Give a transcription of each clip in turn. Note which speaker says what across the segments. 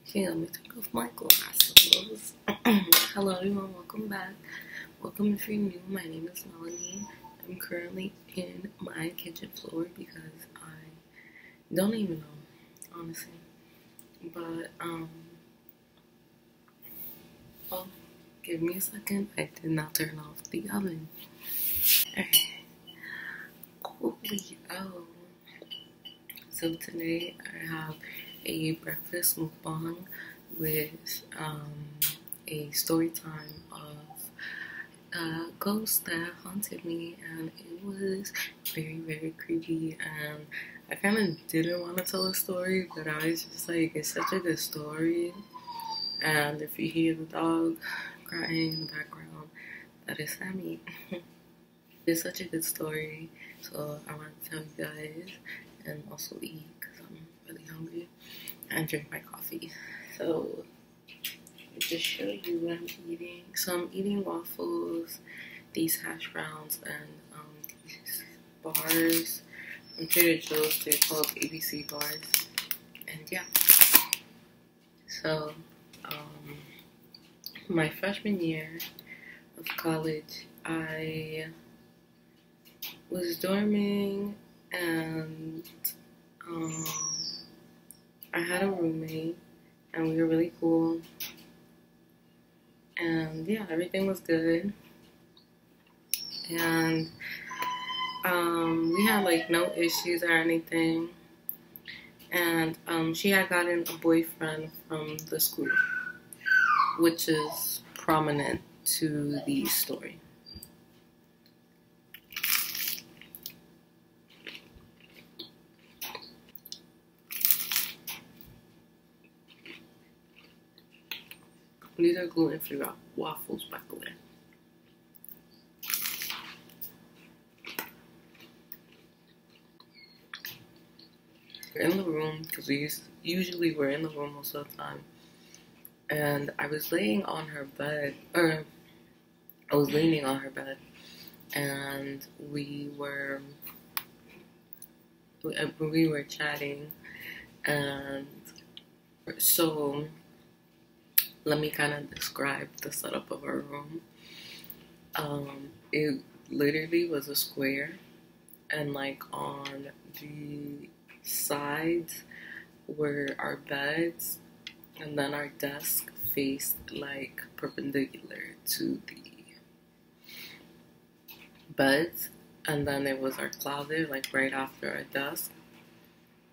Speaker 1: Okay, let me take off my glasses. Hello everyone, welcome back. Welcome if you're new. My name is Melanie. I'm currently in my kitchen floor because I don't even know, honestly. But oh, give me a second. I did not turn off the oven. Alright. Coolio. So today I have a breakfast mukbang with a story time of a ghost that haunted me, and it was very, very creepy. And I kind of didn't want to tell a story, but I was just like, it's such a good story. And if you hear the dog crying in the background, that is Sammy. It's such a good story, so I want to tell you guys and also eat because I'm really hungry and drink my coffee. So just show you what I'm eating. So I'm eating waffles, these hash browns, and these bars from Trader Joe's. They're called ABC bars. And yeah. So my freshman year of college, I was dorming, and I had a roommate, and we were really cool. And yeah, everything was good. And we had like no issues or anything. And she had gotten a boyfriend from the school, which is prominent to the story. These are gluten-free waffles, by the way. We're in the room, because usually we're in the room most of the time. And I was laying on her bed, or I was leaning on her bed, and we were chatting, and so let me kind of describe the setup of our room. It literally was a square, and like on the sides were our beds, and then our desk faced like perpendicular to the beds, and then there was our closet like right after our desk,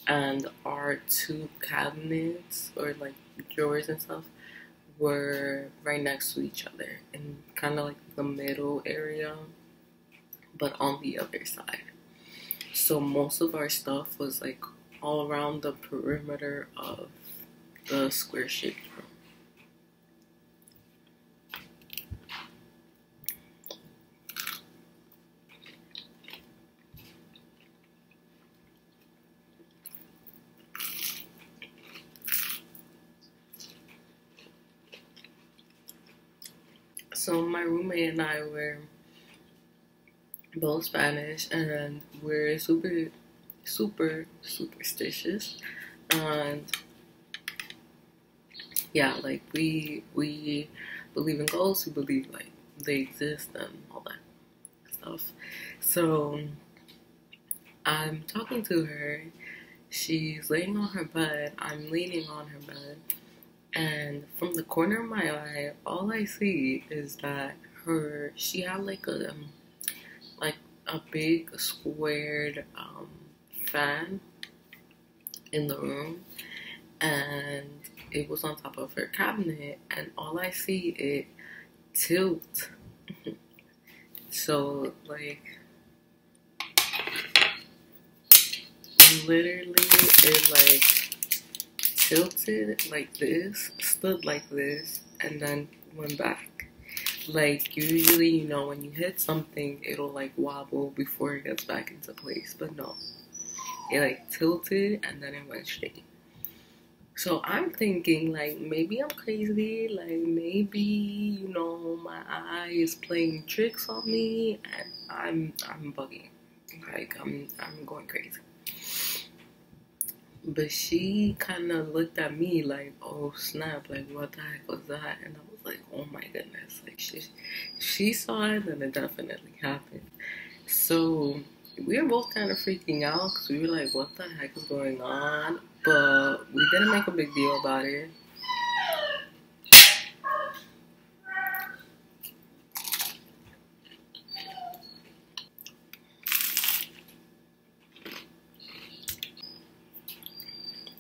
Speaker 1: and our two cabinets or like drawers and stuff were right next to each other in kind of like the middle area, but on the other side. So most of our stuff was like all around the perimeter of the square shaped room. So my roommate and I were both Spanish, and we're super superstitious, and yeah, like we believe in ghosts. We believe like they exist and all that stuff. So I'm talking to her. She's laying on her bed. I'm leaning on her bed, and from the corner of my eye, all I see is that she had like a big squared fan in the room, and it was on top of her cabinet, and all I see it tilt. So like literally it like tilted like this, stood like this, and then went back. Like usually, you know, when you hit something, it'll like wobble before it gets back into place, but no, it like tilted and then it went straight. So I'm thinking like maybe I'm crazy, like maybe, you know, my eye is playing tricks on me and I'm bugging. Like I'm going crazy. But she kind of looked at me like, oh snap, like what the heck was that? And I was like, oh my goodness, like she saw it, and it definitely happened. So we were both kind of freaking out because we were like, what the heck is going on? But we didn't make a big deal about it.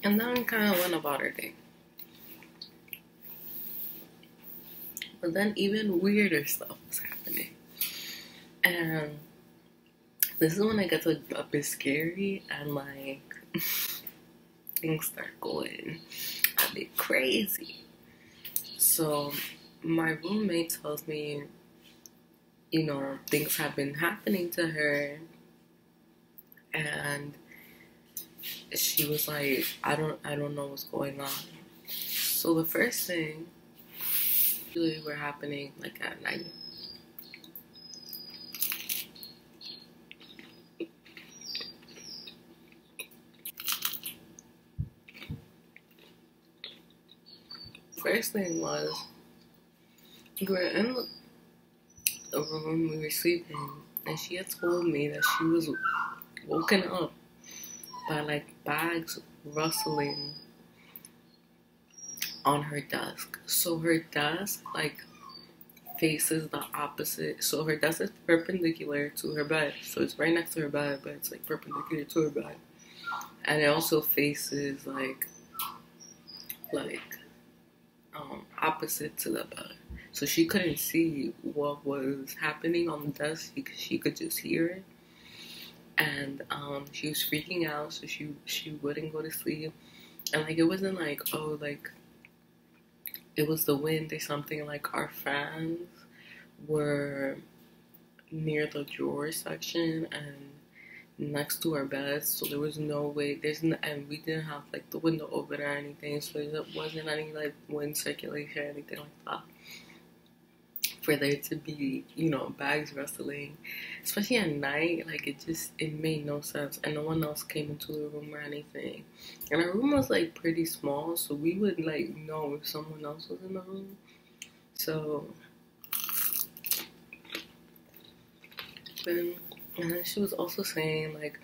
Speaker 1: And then we kind of went about our day. But then even weirder stuff was happening. And this is when it gets a bit scary and like things start going a bit crazy. So my roommate tells me, you know, things have been happening to her, and she was like, I don't know what's going on. So the first thing usually were happening like at night. First thing was we were in the room, we were sleeping, and she had told me that she was woken up by like bags rustling on her desk. So her desk like faces the opposite. So her desk is perpendicular to her bed. So it's right next to her bed, but it's like perpendicular to her bed. And it also faces like opposite to the bed. So she couldn't see what was happening on the desk. She could just hear it. And she was freaking out, so she wouldn't go to sleep. And like it wasn't like, oh, like it was the wind or something. Like our fans were near the drawer section and next to our beds, so there was no way. And we didn't have like the window open or anything, so there wasn't any like wind circulation or anything like that for there to be, you know, bags rustling, especially at night. Like it made no sense, and no one else came into the room or anything. And our room was like pretty small, so we would like know if someone else was in the room. So and then she was also saying like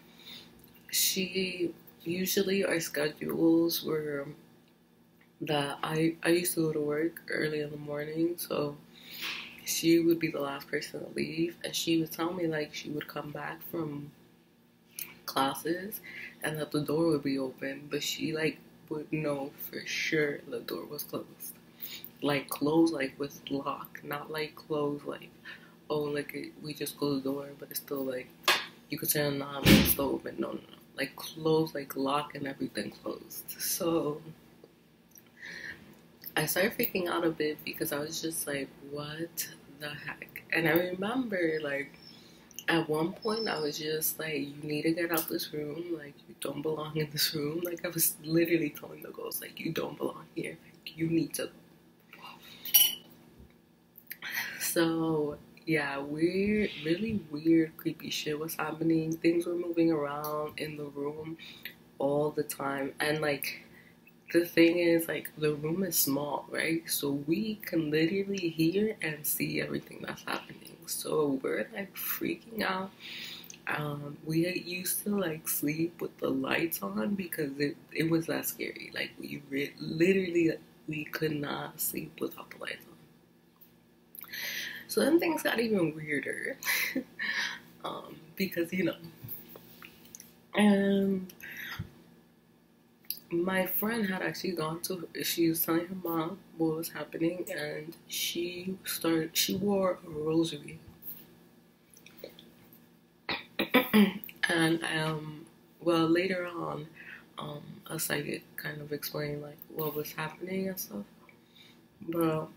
Speaker 1: usually our schedules were that I used to go to work early in the morning, so she would be the last person to leave, and she would tell me like she would come back from classes and that the door would be open, but she like would know for sure the door was closed. Like closed like with lock, not like closed like, oh, like we just closed the door, but it's still like you could turn the knob and it's still open. No. Like closed, like lock and everything closed. So I started freaking out a bit because I was just like, what the heck? And I remember like at one point I was just like, you need to get out this room. Like you don't belong in this room. Like I was literally telling the ghost, like you don't belong here. Like you need to. So yeah, really weird, creepy shit was happening. Things were moving around in the room all the time. And like, the thing is, like, the room is small, right? So we can literally hear and see everything that's happening. So we're like freaking out. We used to like sleep with the lights on because it was that scary. Like literally, like, we could not sleep without the lights on. So then things got even weirder, because, you know, and my friend had actually she was telling her mom what was happening, and she wore a rosary. And, well, later on, a psychic kind of explained, like, what was happening and stuff, but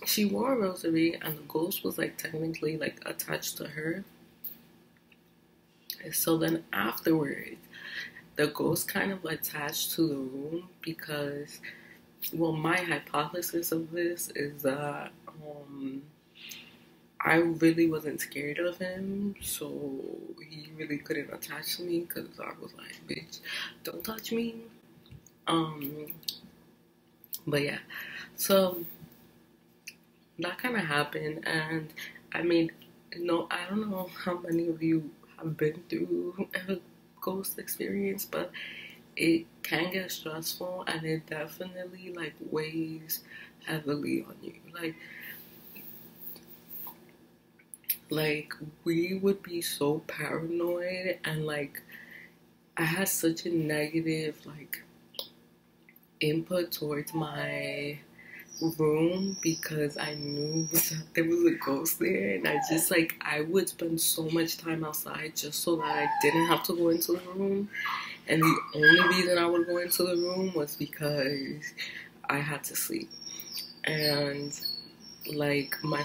Speaker 1: she wore a rosary, and the ghost was like technically like attached to her. So then afterwards, the ghost kind of attached to the room because, well, my hypothesis of this is that I really wasn't scared of him, so he really couldn't attach to me because I was like, bitch, don't touch me. Um, but yeah, so that kind of happened, and I mean, no, I don't know how many of you have been through a ghost experience, but it can get stressful, and it definitely like weighs heavily on you. Like we would be so paranoid, and like I had such a negative like input towards my room because I knew that there was a ghost there, and I just like I would spend so much time outside just so that I didn't have to go into the room. And the only reason I would go into the room was because I had to sleep. And like my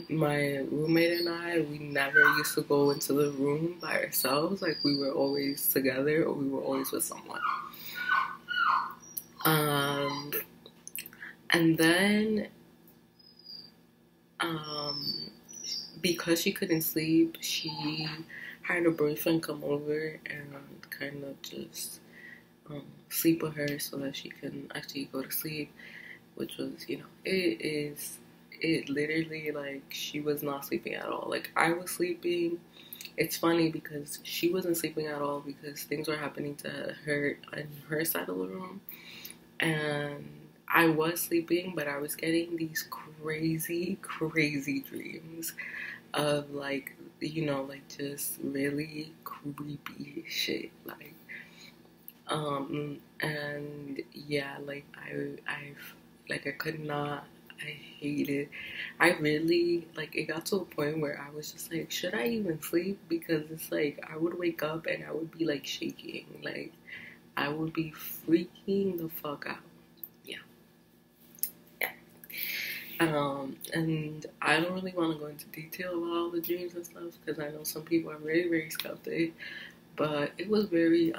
Speaker 1: roommate and I, we never used to go into the room by ourselves. Like we were always together or we were always with someone. Um, and then um, because she couldn't sleep, she had her boyfriend come over and kind of just sleep with her so that she can actually go to sleep, which was, it literally like she was not sleeping at all. Like I was sleeping. It's funny because she wasn't sleeping at all because things were happening to her in her side of the room, and I was sleeping, but I was getting these crazy, crazy dreams of like, like just really creepy shit. And yeah, like I could not, I hated, I really, like, it got to a point where I was just like, should I even sleep? Because it's like, I would wake up and I would be like shaking, like, I would be freaking the fuck out. Yeah. Yeah. And I don't really want to go into detail about all the dreams and stuff because I know some people are very, very skeptic, but it was very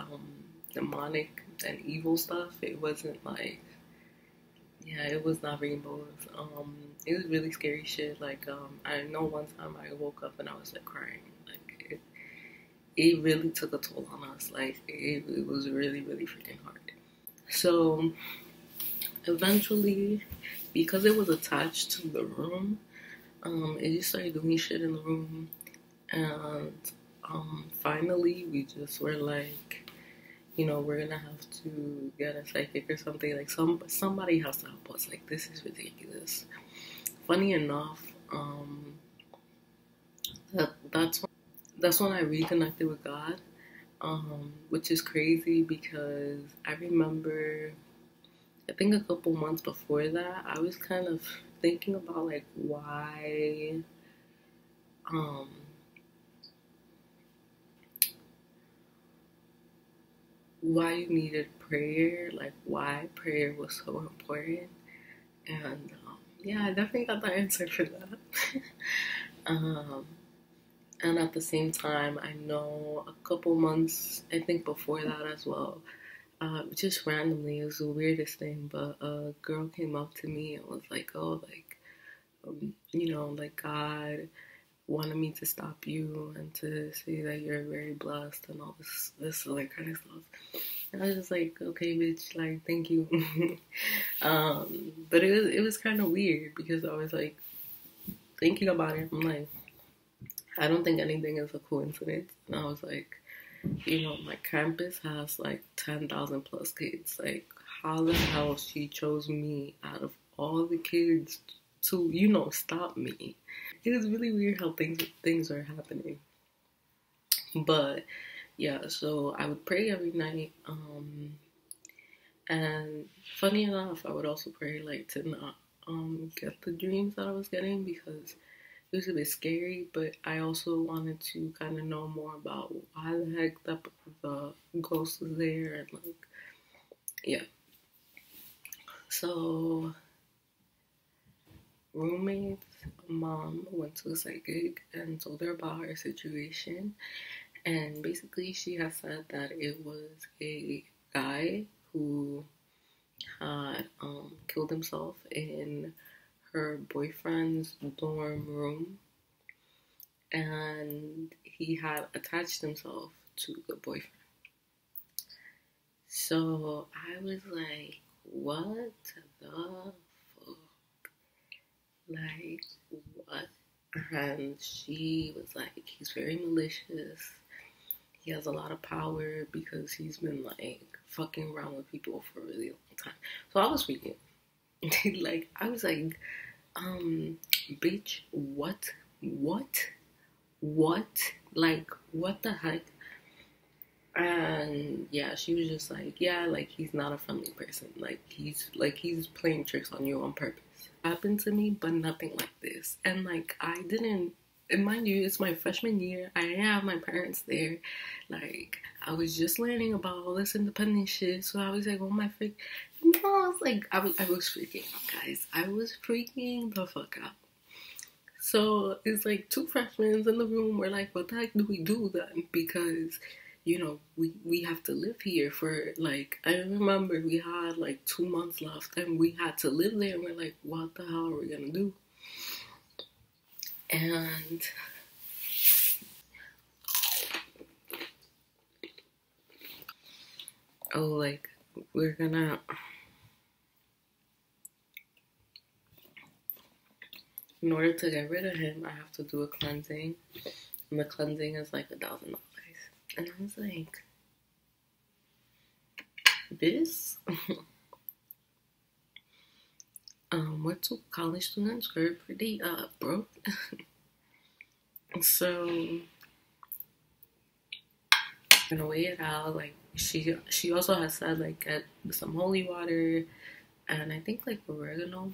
Speaker 1: demonic and evil stuff. It wasn't like, yeah, it was not rainbows. It was really scary shit. Like, I know one time I woke up and I was like crying. Like, it really took a toll on us. Like, it was really, really freaking hard. So, eventually, because it was attached to the room, it just started doing shit in the room. And finally, we just were like, we're gonna have to get a psychic or something. Like somebody has to help us. Like this is ridiculous. Funny enough, that's when I reconnected with God, which is crazy because I remember, I think a couple months before that, I was kind of thinking about like um, why you needed prayer, like why prayer was so important. And yeah, I definitely got the answer for that. um, and at the same time, I know a couple months, I think before that as well, just randomly, it was the weirdest thing, but a girl came up to me and was like, oh, like, like God wanted me to stop you and to say that you're very blessed and all this other kind of stuff. And I was just like, okay, bitch, like, thank you. But it was kind of weird because I was like thinking about it. I'm like, I don't think anything is a coincidence. And I was like, my campus has like 10,000 plus kids. Like, how the hell she chose me out of all the kids to, stop me? It was really weird how things are happening. But yeah, so I would pray every night. And funny enough, I would also pray like to not get the dreams that I was getting because it was a bit scary, but I also wanted to kind of know more about why the heck the ghost was there and like, yeah. So roommate's mom went to a psychic and told her about her situation, and basically she has said that it was a guy who had killed himself in her boyfriend's dorm room. and he had attached himself to the boyfriend. So I was like, what the fuck? Like, what? And she was like, he's very malicious. He has a lot of power because he's been like fucking around with people for a really long time. So I was freaking. Like, I was like, bitch, what? What? What? Like, what the heck? And yeah, she was just like, yeah, like he's not a friendly person. He's playing tricks on you on purpose. Happened to me, but nothing like this. And like I didn't, and mind you, it's my freshman year. I didn't have my parents there. Like I was just learning about all this independent shit. So I was like, oh my freak. No, I was like, I was freaking out, guys. I was freaking the fuck out. So it's like two freshmen in the room. We're like, what the heck do we do then? Because, you know, we have to live here for like, I remember we had like 2 months left and we had to live there. And we're like, what the hell are we going to do? And like, we're gonna, in order to get rid of him, I have to do a cleansing. And the cleansing is like $1,000. And I was like, this? We're two college students, we're pretty broke. So I'm gonna weigh it out. Like she also has said like get some holy water and I think like oregano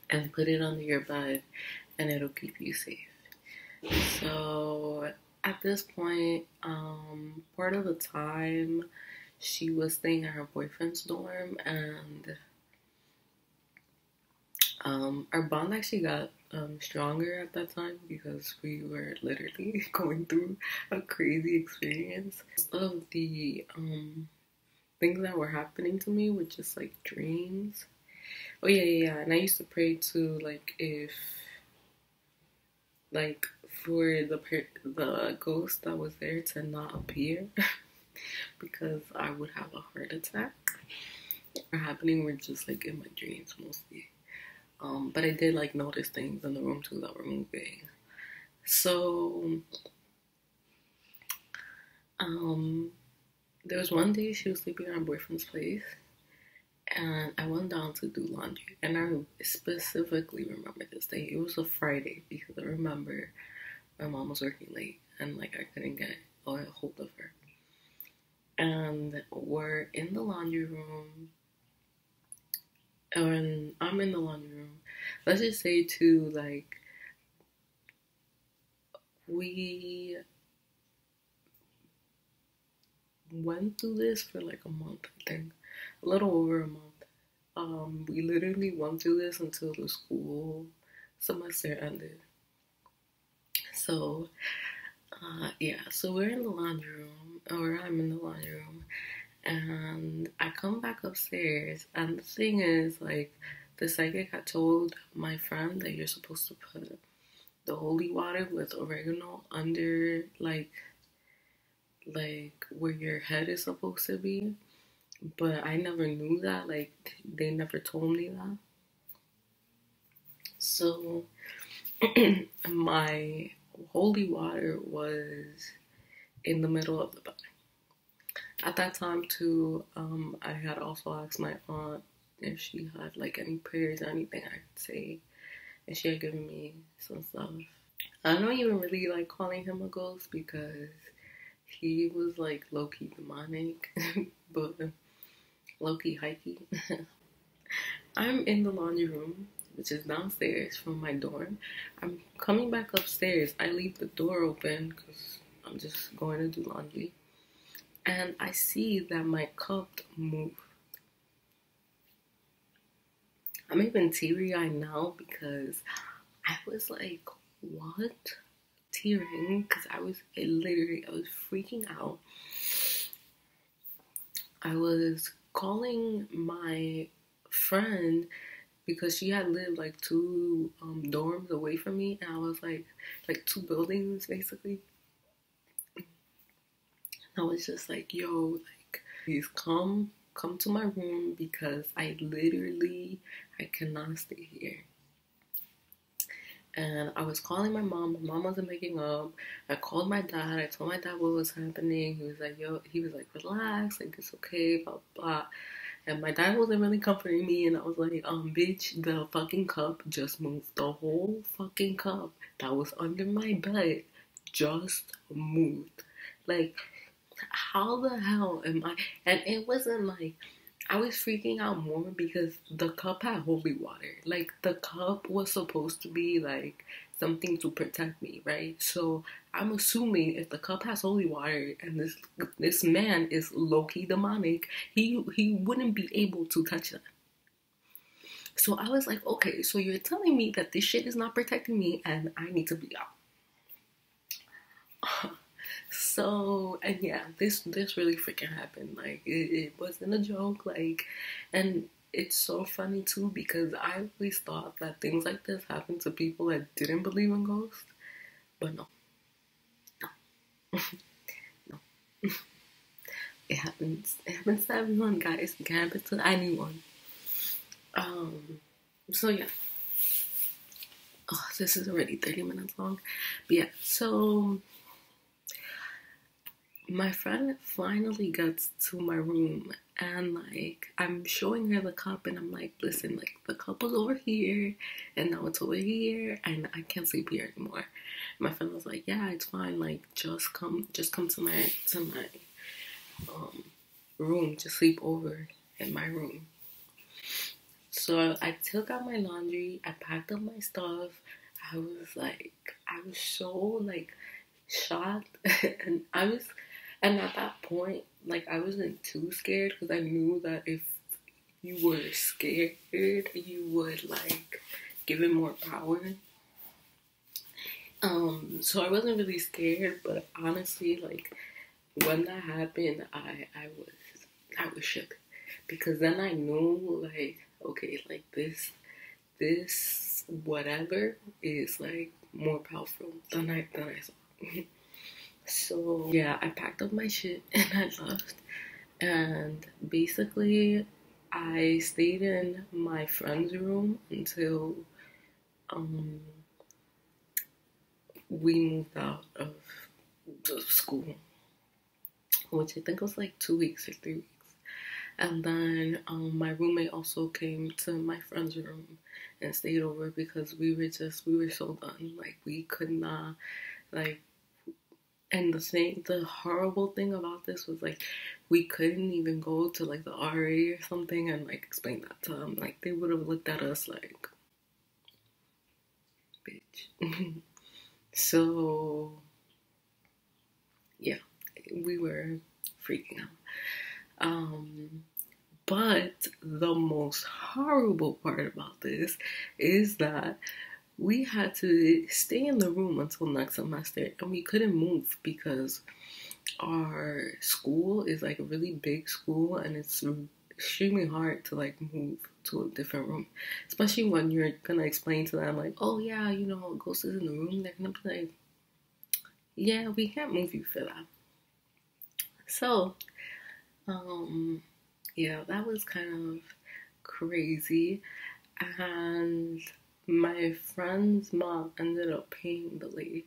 Speaker 1: and put it under your bed and it'll keep you safe. So at this point, part of the time she was staying at her boyfriend's dorm and our bond actually got stronger at that time because we were literally going through a crazy experience. Some of the things that were happening to me were just like dreams. Oh yeah. And I used to pray to like if like for the ghost that was there to not appear because I would have a heart attack. Or happening were just like in my dreams mostly. But I did like notice things in the room too that were moving. So, there was one day she was sleeping at her boyfriend's place, and I went down to do laundry. And I specifically remember this day. It was a Friday because I remember my mom was working late, and like I couldn't get a hold of her. And we're in the laundry room. And I'm in the laundry room. Let's just say too, like, we went through this for like a month, I think. A little over a month. We literally went through this until the school semester ended. So, yeah, so we're in the laundry room, or I'm in the laundry room, and I come back upstairs, and the thing is, like, the psychic had told my friend that you're supposed to put the holy water with oregano under, like where your head is supposed to be. But I never knew that. Like, they never told me that. So, my holy water was in the middle of the bed. At that time, too, I had also asked my aunt if she had, like, any prayers or anything I could say. And she had given me some stuff. I don't even really like calling him a ghost because he was, like, low-key demonic. But low-key hikey. I'm in the laundry room, which is downstairs from my dorm. I'm coming back upstairs. I leave the door open because I'm just going to do laundry. And I see that my cup moved. I'm even teary-eyed now because I was like, what? Tearing because I was freaking out. I was calling my friend because she had lived like two dorms away from me, and I was like two buildings basically. I was just like, yo, like, please come to my room because I cannot stay here. And I was calling my mom. My mom wasn't picking up. I called my dad. I told my dad what was happening. He was like, yo, relax, like, it's okay, blah, blah. And my dad wasn't really comforting me. And I was like, bitch, the fucking cup just moved. The whole fucking cup that was under my bed just moved. Like, how the hell am I? And it wasn't like, I was freaking out more because the cup had holy water. Like, the cup was supposed to be like something to protect me, right? So I'm assuming if the cup has holy water and this man is low-key demonic, he wouldn't be able to touch that. So I was like, okay, so you're telling me that this shit is not protecting me and I need to be out. So, and yeah, this really freaking happened. Like, it wasn't a joke. Like, and it's so funny too because I always thought that things like this happened to people that didn't believe in ghosts, but no, no. It happens. It happens to everyone, guys. It can happen to anyone. So yeah. Oh, this is already 30 minutes long. But yeah, so my friend finally gets to my room and like I'm showing her the cup and I'm like, listen, like the cup was over here and now it's over here and I can't sleep here anymore. My friend was like, yeah, it's fine, like just come to my room, just sleep over in my room. So I took out my laundry, I packed up my stuff. I was so like shocked and at that point, like, I wasn't too scared because I knew that if you were scared, you would, like, give it more power. So I wasn't really scared, but honestly, like, when that happened, I was shook. Because then I knew, like, okay, like, this whatever is, like, more powerful than I saw. So yeah, I packed up my shit and I left. And basically, I stayed in my friend's room until we moved out of the school, which I think was like 2 weeks or 3 weeks. And then my roommate also came to my friend's room and stayed over because we were so done. Like, we could not, like. And the horrible thing about this was, like, we couldn't even go to, like, the RA or something and, like, explain that to them. Like, they would have looked at us like, bitch. So, yeah, we were freaking out. But the most horrible part about this is that we had to stay in the room until next semester and we couldn't move because our school is like a really big school and it's extremely hard to like move to a different room, especially when you're gonna explain to them like, oh yeah, you know, a ghost is in the room. They're gonna be like, yeah, we can't move you for that. So yeah, that was kind of crazy. And my friend's mom ended up paying the lady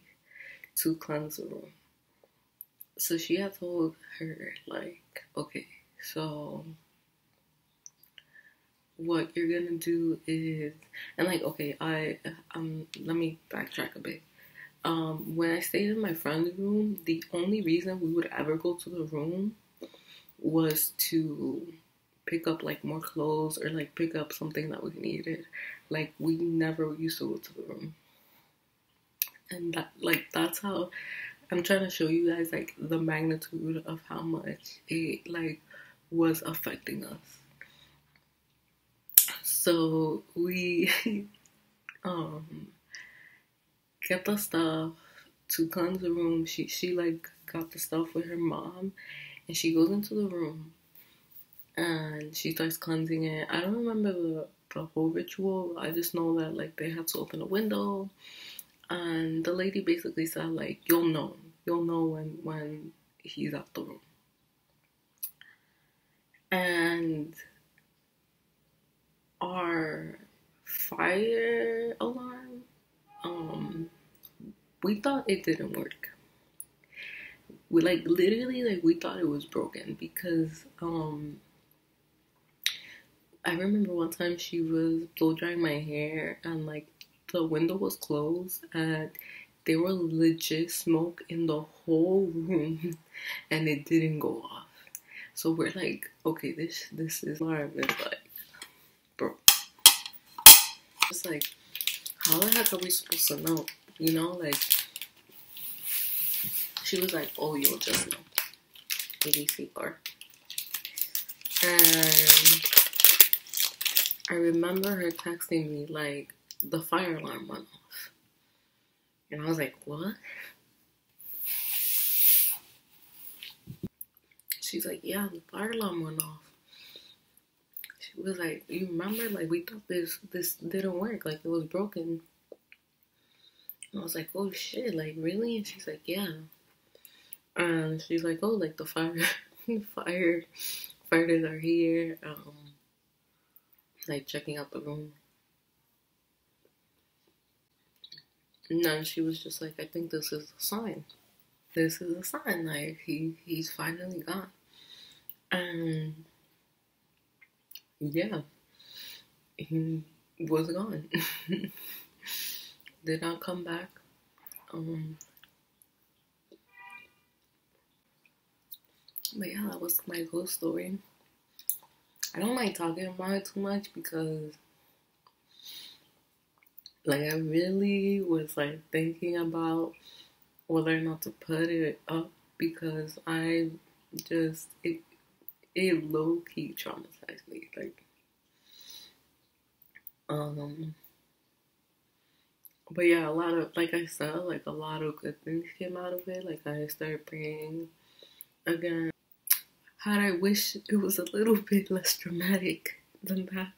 Speaker 1: to cleanse the room. So she had told her, like, okay, so what you're gonna do is, and like, okay, let me backtrack a bit. When I stayed in my friend's room, the only reason we would ever go to the room was to pick up like more clothes or like pick up something that we needed. Like, we never used to go to the room. And that's how I'm trying to show you guys like the magnitude of how much it like was affecting us. So we get the stuff to cleanse the room. She like got the stuff with her mom and she goes into the room and she starts cleansing it. I don't remember the whole ritual. I just know that like they had to open a window, and the lady basically said like you'll know when he's out the room. And our fire alarm, we thought it didn't work. We like literally like we thought it was broken because I remember one time she was blow drying my hair and like the window was closed and there were legit smoke in the whole room and it didn't go off. So we're like, okay, this is alarm is like, bro. It's like, how the heck are we supposed to know? You know, like she was like, oh, you'll just know. ABC bar. And I remember her texting me like the fire alarm went off. And I was like, what? She's like, yeah, the fire alarm went off. She was like, you remember? Like we thought this didn't work, like it was broken. And I was like, oh shit, like really? And she's like, yeah. And she's like, oh, like the fighters are here, like checking out the room. And then she was just like, I think this is a sign. This is a sign, like he's finally gone. And yeah, he was gone. Did not come back. But yeah, that was my ghost story. I don't like talking about it too much because like I really was like thinking about whether or not to put it up because I just it low key traumatized me. Like but yeah, a lot of like I said, like a lot of good things came out of it. Like I started praying again. Had I wished it was a little bit less dramatic than that,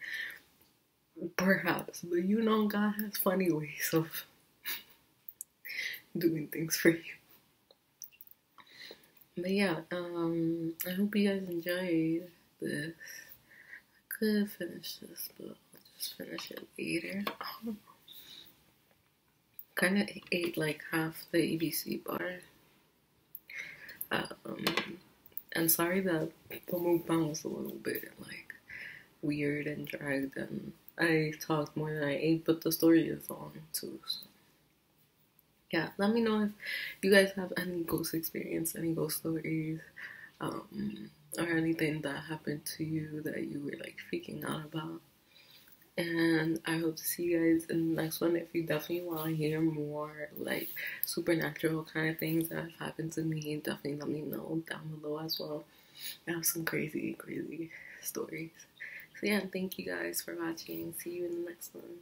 Speaker 1: perhaps. But you know, God has funny ways of doing things for you. But yeah, I hope you guys enjoyed this. I could finish this, but I'll just finish it later. Kind of ate like half the ABC bar. And sorry that the mukbang was a little bit like weird and dragged, and I talked more than I ate, but the story is on too. So yeah, let me know if you guys have any ghost experience, any ghost stories, or anything that happened to you that you were like freaking out about. And I hope to see you guys in the next one. If you definitely want to hear more like supernatural kind of things that have happened to me, definitely let me know down below as well. I have some crazy stories. So yeah, thank you guys for watching. See you in the next one.